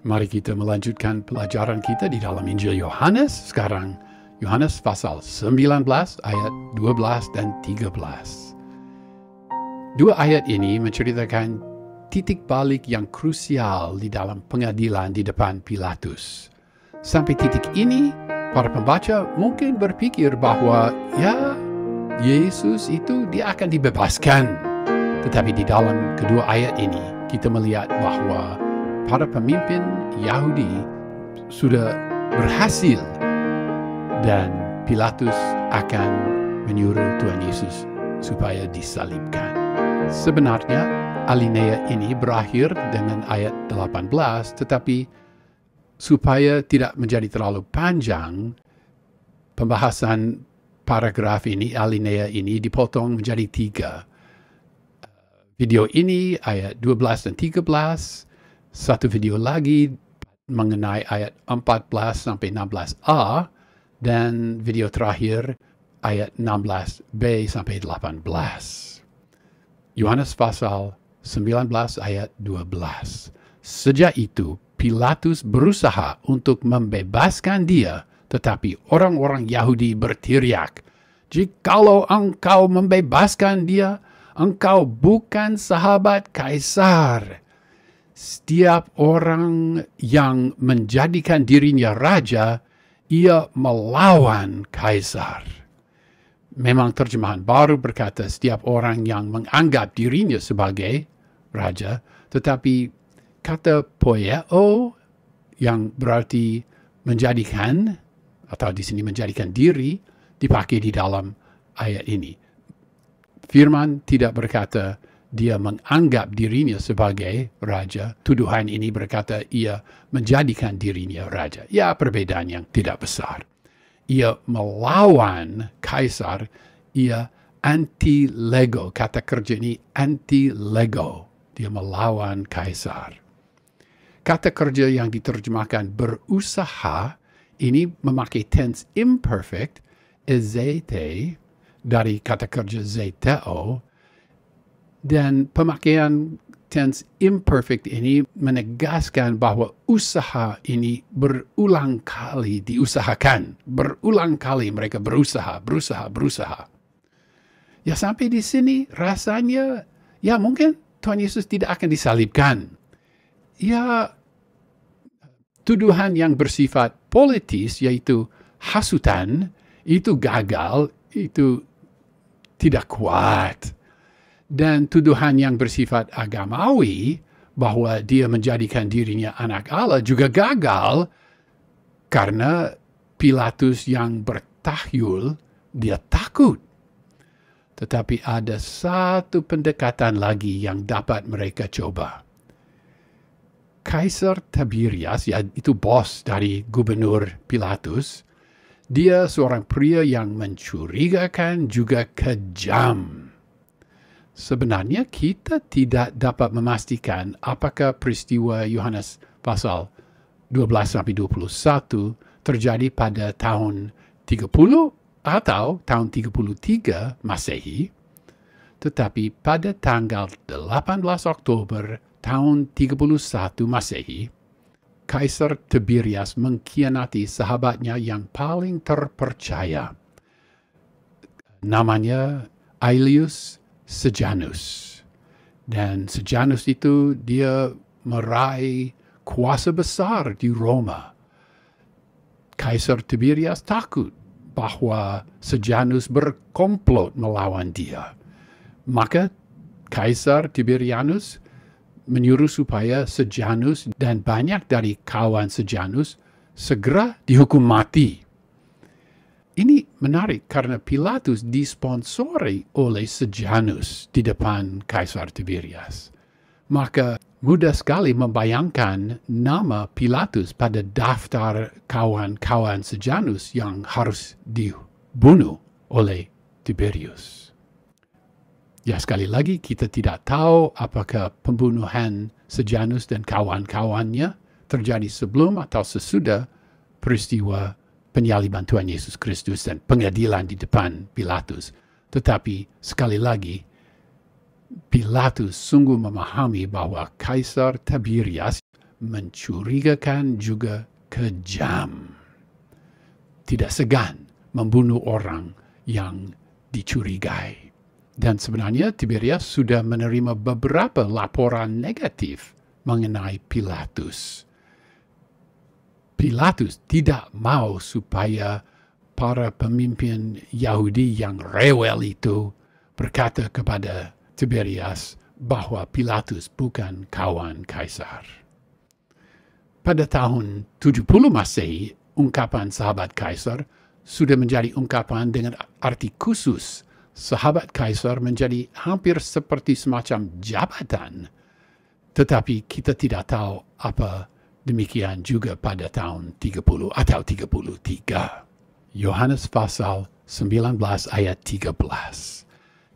Mari kita melanjutkan pelajaran kita di dalam Injil Yohanes. Sekarang Yohanes pasal 19 ayat 12 dan 13. Dua ayat ini menceritakan titik balik yang krusial di dalam pengadilan di depan Pilatus. Sampai titik ini, para pembaca mungkin berpikir bahwa Yesus itu dia akan dibebaskan. Tetapi di dalam kedua ayat ini, kita melihat bahwa para pemimpin Yahudi sudah berhasil dan Pilatus akan menyuruh Tuhan Yesus supaya disalibkan. Sebenarnya alinea ini berakhir dengan ayat 18, tetapi supaya tidak menjadi terlalu panjang, pembahasan paragraf ini, alinea ini dipotong menjadi 3. Video ini ayat 12 dan 13, satu video lagi mengenai ayat 14 sampai 16a, dan video terakhir ayat 16b sampai 18. Yohanes pasal 19 ayat 12. Sejak itu, Pilatus berusaha untuk membebaskan dia, tetapi orang-orang Yahudi berteriak, "Jikalau engkau membebaskan dia, engkau bukan sahabat Kaisar." Setiap orang yang menjadikan dirinya raja, ia melawan Kaisar. Memang terjemahan baru berkata setiap orang yang menganggap dirinya sebagai raja, tetapi kata poieo yang berarti menjadikan, atau di sini menjadikan diri, dipakai di dalam ayat ini. Firman tidak berkata dia menganggap dirinya sebagai raja. Tuduhan ini berkata ia menjadikan dirinya raja. Ya, perbedaan yang tidak besar. Ia melawan Kaisar, ia anti-lego. Kata kerja ini anti-lego. Dia melawan Kaisar. Kata kerja yang diterjemahkan berusaha, ini memakai tense imperfect, ezete, dari kata kerja zeteo, dan pemakaian tense imperfect ini menegaskan bahwa usaha ini berulang kali diusahakan. Berulang kali mereka berusaha. Ya, sampai di sini rasanya, ya mungkin Tuhan Yesus tidak akan disalibkan. Ya, tuduhan yang bersifat politis, yaitu hasutan, itu gagal, itu tidak kuat. Dan tuduhan yang bersifat agamawi, bahwa dia menjadikan dirinya anak Allah, juga gagal karena Pilatus yang bertahyul, dia takut. Tetapi ada satu pendekatan lagi yang dapat mereka coba. Kaisar Tiberias, yaitu bos dari gubernur Pilatus, dia seorang pria yang mencurigakan juga kejam. Sebenarnya kita tidak dapat memastikan apakah peristiwa Yohanes pasal 12-21 terjadi pada tahun 30 atau tahun 33 Masehi, tetapi pada tanggal 18 Oktober tahun 31 Masehi, Kaisar Tiberias mengkhianati sahabatnya yang paling terpercaya. Namanya Aelius Sejanus. Dan Sejanus itu dia meraih kuasa besar di Roma. Kaisar Tiberias takut bahwa Sejanus berkomplot melawan dia. Maka Kaisar Tiberianus menyuruh supaya Sejanus dan banyak dari kawan Sejanus segera dihukum mati. Ini menarik karena Pilatus disponsori oleh Sejanus di depan Kaisar Tiberias. Maka mudah sekali membayangkan nama Pilatus pada daftar kawan-kawan Sejanus yang harus dibunuh oleh Tiberius. Ya, sekali lagi kita tidak tahu apakah pembunuhan Sejanus dan kawan-kawannya terjadi sebelum atau sesudah peristiwa penyaliban Tuhan Yesus Kristus dan pengadilan di depan Pilatus. Tetapi sekali lagi, Pilatus sungguh memahami bahwa Kaisar Tiberias mencurigakan juga kejam. Tidak segan membunuh orang yang dicurigai. Dan sebenarnya Tiberias sudah menerima beberapa laporan negatif mengenai Pilatus. Pilatus tidak mau supaya para pemimpin Yahudi yang rewel itu berkata kepada Tiberias bahwa Pilatus bukan kawan Kaisar. Pada tahun 70 Masehi, ungkapan sahabat Kaisar sudah menjadi ungkapan dengan arti khusus. Sahabat Kaisar menjadi hampir seperti semacam jabatan. Tetapi kita tidak tahu apa demikian juga pada tahun 30 atau 33. Yohanes pasal 19 ayat 13.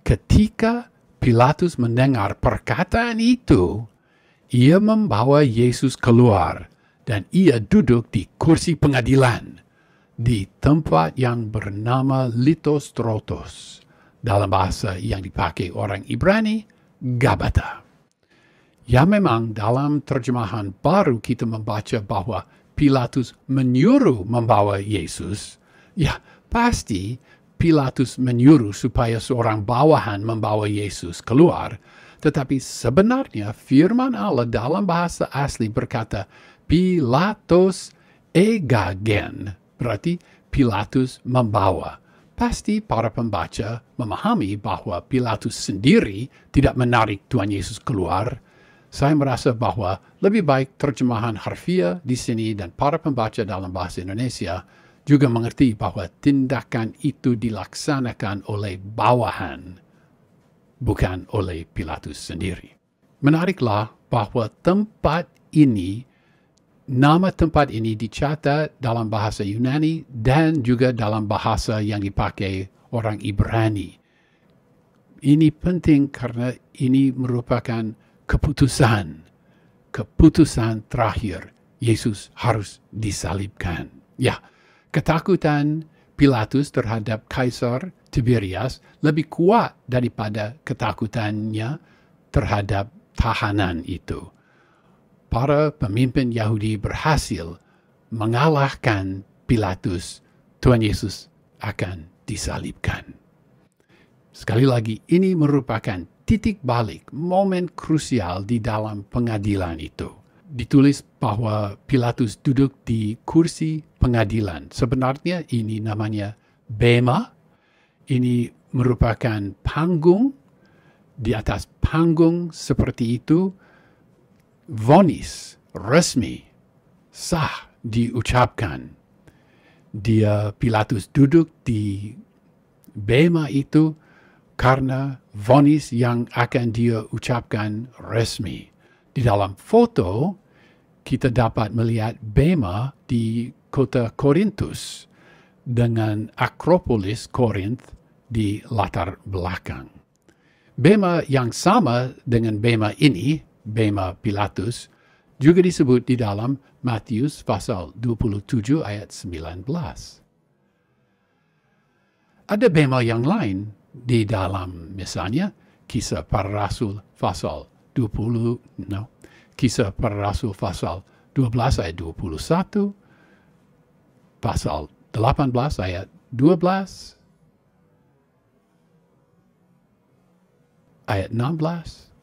Ketika Pilatus mendengar perkataan itu, ia membawa Yesus keluar dan ia duduk di kursi pengadilan di tempat yang bernama Litostrotos. Dalam bahasa yang dipakai orang Ibrani, Gabata. Ya memang dalam terjemahan baru kita membaca bahwa Pilatus menyuruh membawa Yesus. Ya, pasti Pilatus menyuruh supaya seorang bawahan membawa Yesus keluar. Tetapi sebenarnya firman Allah dalam bahasa asli berkata Pilatus egagen. Berarti Pilatus membawa. Pasti para pembaca memahami bahwa Pilatus sendiri tidak menarik Tuhan Yesus keluar. Saya merasa bahwa lebih baik terjemahan harfiah di sini dan para pembaca dalam bahasa Indonesia juga mengerti bahwa tindakan itu dilaksanakan oleh bawahan, bukan oleh Pilatus sendiri. Menariklah bahwa nama tempat ini dicatat dalam bahasa Yunani dan juga dalam bahasa yang dipakai orang Ibrani. Ini penting karena ini merupakan keputusan terakhir. Yesus harus disalibkan. Ya, ketakutan Pilatus terhadap Kaisar Tiberias lebih kuat daripada ketakutannya terhadap tahanan itu. Para pemimpin Yahudi berhasil mengalahkan Pilatus. Tuhan Yesus akan disalibkan. Sekali lagi, ini merupakan titik balik, momen krusial di dalam pengadilan itu. Ditulis bahwa Pilatus duduk di kursi pengadilan. Sebenarnya ini namanya bema. Ini merupakan panggung. Di atas panggung seperti itu, vonis resmi sah diucapkan. Pilatus duduk di bema itu karena vonis yang akan dia ucapkan resmi. Di dalam foto kita dapat melihat bema di kota Korintus dengan Akropolis Korinth di latar belakang. Bema yang sama dengan bema ini, bema Pilatus, juga disebut di dalam Matius pasal 27 ayat 19. Ada bema yang lain di dalam misalnya Kisah Para Rasul pasal 12 ayat 21, pasal 18 ayat 12, ayat 16,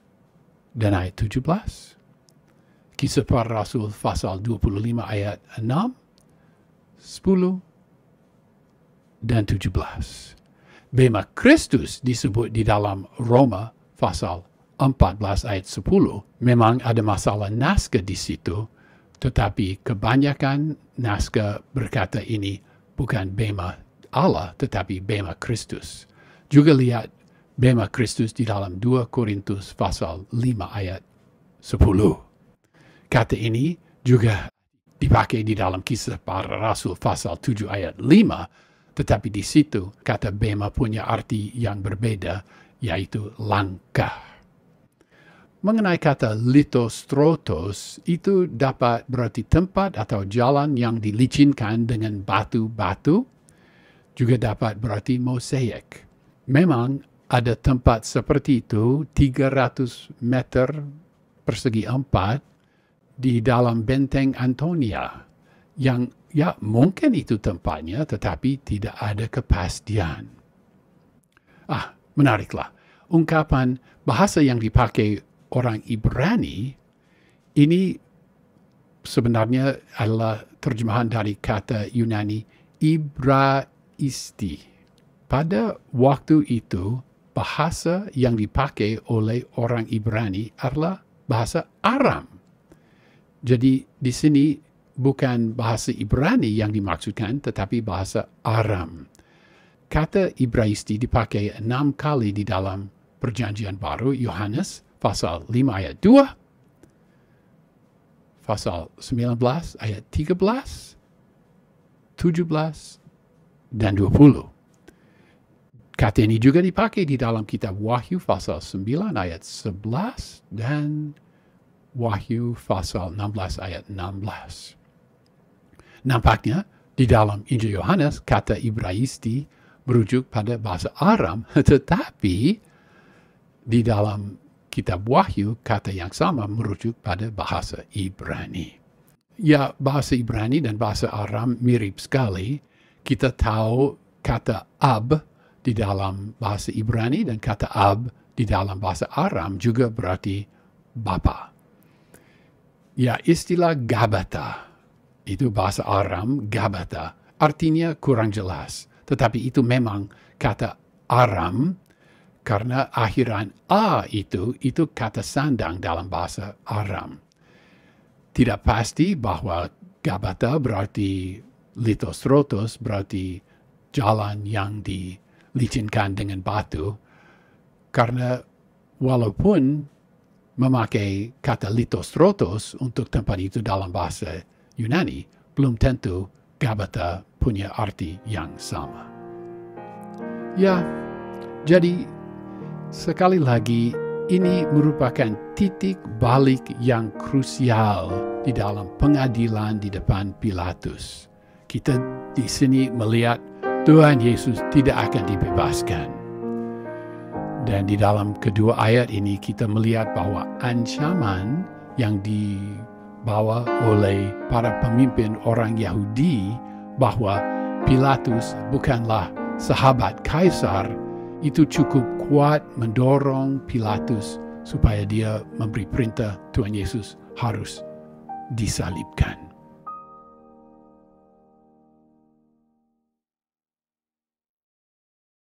dan ayat 17. Kisah Para Rasul pasal 25 ayat 6, 10, dan 17. Bema Kristus disebut di dalam Roma pasal 14 ayat 10. Memang ada masalah naskah di situ, tetapi kebanyakan naskah berkata ini bukan bema Allah, tetapi bema Kristus. Juga lihat bema Kristus di dalam 2 Korintus pasal 5 ayat 10. Kata ini juga dipakai di dalam Kisah Para Rasul pasal 7 ayat 5, tetapi di situ kata bema punya arti yang berbeda, yaitu langkah. Mengenai kata litostrotos, itu dapat berarti tempat atau jalan yang dilicinkan dengan batu-batu, juga dapat berarti mosaik. Memang ada tempat seperti itu 300 meter persegi 4 di dalam benteng Antonia yang ya mungkin itu tempatnya tetapi tidak ada kepastian. Menariklah. Ungkapan bahasa yang dipakai orang Ibrani ini sebenarnya adalah terjemahan dari kata Yunani Ibraisti. Pada waktu itu, bahasa yang dipakai oleh orang Ibrani adalah bahasa Aram. Jadi di sini bukan bahasa Ibrani yang dimaksudkan, tetapi bahasa Aram. Kata Ibraisti dipakai 6 kali di dalam Perjanjian Baru, Yohanes pasal 5 ayat 2, pasal 19 ayat 13, 17, dan 20. Kata ini juga dipakai di dalam kitab Wahyu pasal 9 ayat 11 dan Wahyu pasal 16 ayat 16. Nampaknya di dalam Injil Yohanes kata Ibraisti merujuk pada bahasa Aram, tetapi di dalam kitab Wahyu kata yang sama merujuk pada bahasa Ibrani. Ya, bahasa Ibrani dan bahasa Aram mirip sekali. Kita tahu kata Ab di dalam bahasa Ibrani dan kata Ab di dalam bahasa Aram juga berarti Bapa. Ya, istilah Gabata, itu bahasa Aram, Gabata, artinya kurang jelas. Tetapi itu memang kata Aram, karena akhiran A itu kata sandang dalam bahasa Aram. Tidak pasti bahwa Gabata berarti Litostrotos, berarti jalan yang dilicinkan dengan batu, karena walaupun memakai kata Litostrotos untuk tempat itu dalam bahasa Yunani, belum tentu Gabata punya arti yang sama. Ya, jadi sekali lagi ini merupakan titik balik yang krusial di dalam pengadilan di depan Pilatus. Kita di sini melihat Tuhan Yesus tidak akan dibebaskan. Dan di dalam kedua ayat ini kita melihat bahwa ancaman yang dibawa oleh para pemimpin orang Yahudi bahwa Pilatus bukanlah sahabat Kaisar itu cukup kuat mendorong Pilatus supaya dia memberi perintah Tuhan Yesus harus disalibkan.